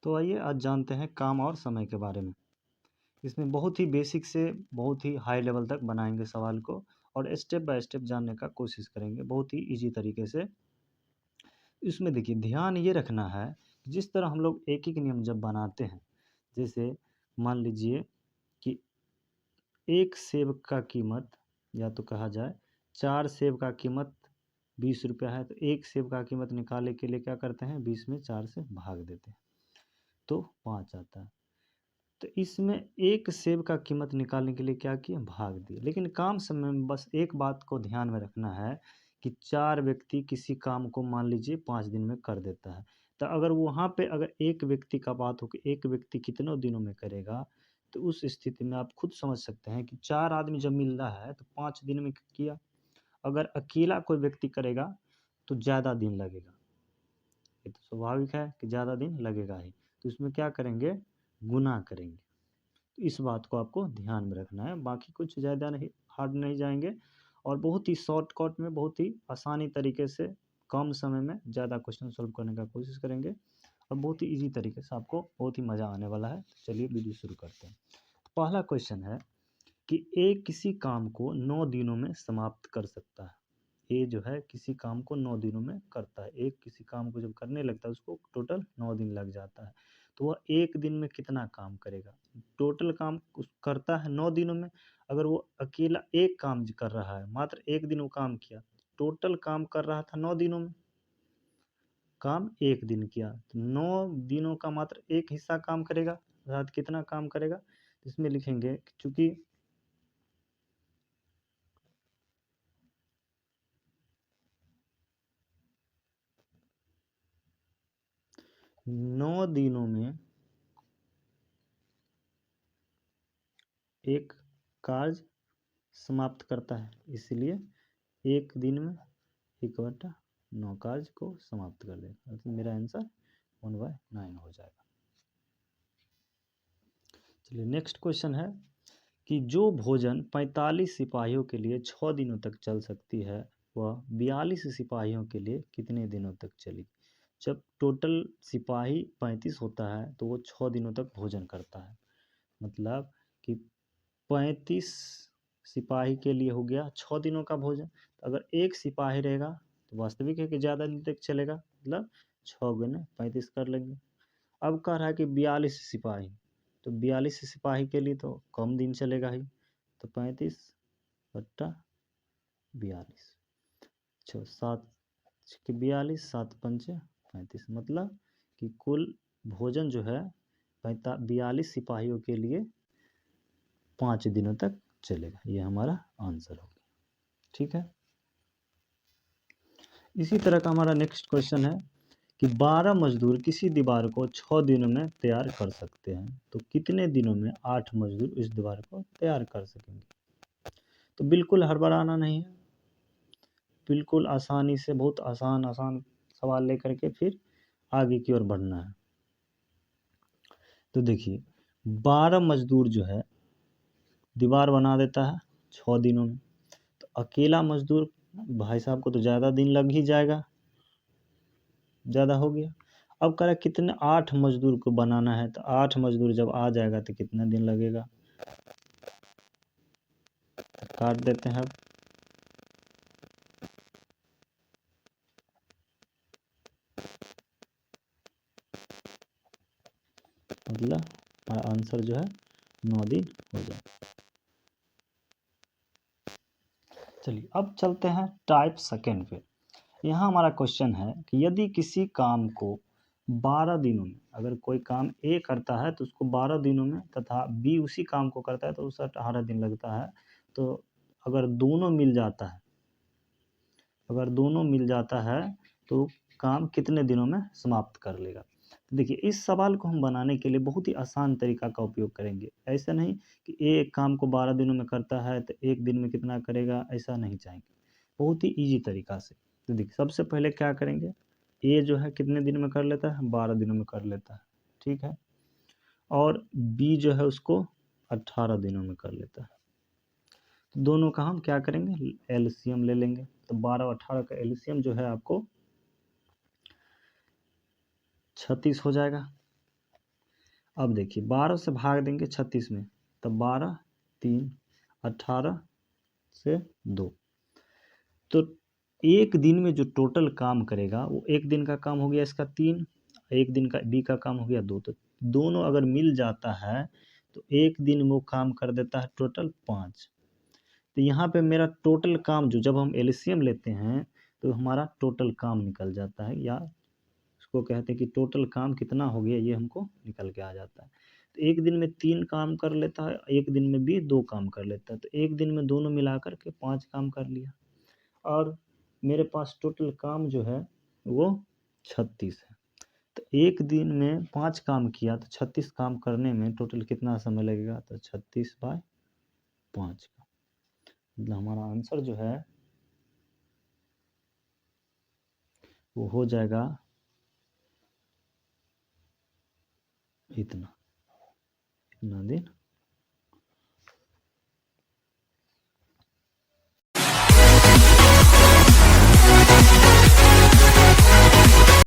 तो आइए आज जानते हैं काम और समय के बारे में। इसमें बहुत ही बेसिक से बहुत ही हाई लेवल तक बनाएंगे सवाल को और स्टेप बाय स्टेप जानने का कोशिश करेंगे बहुत ही इजी तरीके से। इसमें देखिए ध्यान ये रखना है कि जिस तरह हम लोग एक एक नियम जब बनाते हैं, जैसे मान लीजिए कि एक सेब का कीमत या तो कहा जाए 4 सेब का कीमत 20 रुपया है, तो एक सेब का कीमत निकालने के लिए क्या करते हैं, 20 में 4 से भाग देते हैं तो 5 आता है। तो इसमें एक सेब का कीमत निकालने के लिए क्या किया, भाग दिया। लेकिन काम समय में बस एक बात को ध्यान में रखना है कि 4 व्यक्ति किसी काम को मान लीजिए 5 दिन में कर देता है। तो अगर वहाँ पे अगर एक व्यक्ति का बात हो कि एक व्यक्ति कितनों दिनों में करेगा, तो उस स्थिति में आप खुद समझ सकते हैं कि 4 आदमी जब मिल रहा है तो 5 दिन में किया। अगर अकेला कोई व्यक्ति करेगा तो ज़्यादा दिन लगेगा, ये तो स्वाभाविक है कि ज़्यादा दिन लगेगा ही। तो इसमें क्या करेंगे, गुना करेंगे। तो इस बात को आपको ध्यान में रखना है, बाकी कुछ ज़्यादा नहीं हार्ड नहीं जाएंगे और बहुत ही शॉर्टकट में बहुत ही आसानी तरीके से कम समय में ज़्यादा क्वेश्चन सॉल्व करने का कोशिश करेंगे और बहुत ही इजी तरीके से आपको बहुत ही मज़ा आने वाला है। तो चलिए वीडियो शुरू करते हैं। पहला क्वेश्चन है कि ए किसी काम को 9 दिनों में समाप्त कर सकता है। ए जो है किसी काम को 9 दिनों में करता है। एक किसी काम को जब करने लगता है उसको टोटल 9 दिन लग जाता है, तो वह एक दिन में कितना काम करेगा। टोटल काम करता है 9 दिनों में। अगर वो अकेला एक काम कर रहा है, मात्र एक दिन वो काम किया, टोटल काम कर रहा था 9 दिनों में, काम एक दिन किया, तो 9 दिनों का मात्र एक हिस्सा काम करेगा, अर्थात कितना काम करेगा। इसमें लिखेंगे चूंकि 9 दिनों में एक कार्य समाप्त करता है, इसलिए एक दिन में 1/9 कार्य को समाप्त कर देगा। तो मेरा आंसर 1/9 हो जाएगा। चलिए नेक्स्ट क्वेश्चन है कि जो भोजन 45 सिपाहियों के लिए 6 दिनों तक चल सकती है, वह 42 सिपाहियों के लिए कितने दिनों तक चलेगी। जब टोटल सिपाही 35 होता है तो वो 6 दिनों तक भोजन करता है, मतलब कि 35 सिपाही के लिए हो गया 6 दिनों का भोजन। तो अगर एक सिपाही रहेगा तो वास्तविक है कि ज़्यादा दिन तक चलेगा, मतलब 6 गुने 35 कर लेंगे। अब कह रहा है कि 42 सिपाही, तो 42 सिपाही के लिए तो कम दिन चलेगा ही, तो 35/42, 7 के 42, 7 पंचे 35, मतलब कि कुल भोजन जो है 42 सिपाहियों के लिए 5 दिनों तक चलेगा। ये हमारा आंसर हो गया। ठीक है, इसी तरह का हमारा नेक्स्ट क्वेश्चन है कि 12 मजदूर किसी दीवार को 6 दिनों में तैयार कर सकते हैं, तो कितने दिनों में 8 मजदूर इस दीवार को तैयार कर सकेंगे। तो बिल्कुल हड़बड़ाना नहीं है, बिल्कुल आसानी से बहुत आसान सवाल लेकर के फिर आगे की ओर बढ़ना है। तो देखिए 12 मजदूर जो है दीवार बना देता है 6 दिनों में, तो अकेला मजदूर भाई साहब को तो ज़्यादा दिन लग ही जाएगा, ज़्यादा हो गया। अब कह रहा है कितने 8 मजदूर को बनाना है, तो 8 मजदूर जब आ जाएगा तो कितना दिन लगेगा, काट देते हैं। अब मतलब हमारा आंसर जो है 9 दिन हो जाए। चलिए अब चलते हैं टाइप सेकेंड पे। यहाँ हमारा क्वेश्चन है कि यदि किसी काम को 12 दिनों में, अगर कोई काम ए करता है तो उसको 12 दिनों में, तथा बी उसी काम को करता है तो उसे 18 दिन लगता है, तो अगर दोनों मिल जाता है, अगर दोनों मिल जाता है तो काम कितने दिनों में समाप्त कर लेगा। तो देखिए इस सवाल को हम बनाने के लिए बहुत ही आसान तरीका का उपयोग करेंगे। ऐसा नहीं कि ए एक काम को 12 दिनों में करता है तो एक दिन में कितना करेगा, ऐसा नहीं चाहेंगे, बहुत ही ईजी तरीका से। तो देखिए सबसे पहले क्या करेंगे, ए जो है कितने दिन में कर लेता है, 12 दिनों में कर लेता है, ठीक है, और बी जो है उसको 18 दिनों में कर लेता है। तो दोनों का हम क्या करेंगे, एलसीएम ले लेंगे। तो 12 और 18 का एलसीएम जो है आपको 36 हो जाएगा। अब देखिए 12 से भाग देंगे 36 में, तब 12 3 18 से 2, तो एक दिन में जो टोटल काम करेगा वो एक दिन का काम हो गया इसका 3, एक दिन का बी का काम हो गया 2, तो दोनों अगर मिल जाता है तो एक दिन वो काम कर देता है टोटल 5। तो यहाँ पे मेरा टोटल काम जो जब हम एलसीएम लेते हैं तो हमारा टोटल काम निकल जाता है, या उसको कहते हैं कि टोटल काम कितना हो गया ये हमको निकल के आ जाता है। तो एक दिन में 3 काम कर लेता है, एक दिन में भी 2 काम कर लेता है, तो एक दिन में दोनों मिला कर के 5 काम कर लिया, और मेरे पास टोटल काम जो है वो 36 है। तो एक दिन में 5 काम किया तो 36 काम करने में टोटल कितना समय लगेगा, तो 36/5 का मतलब हमारा आंसर जो है वो हो जाएगा इतना दिन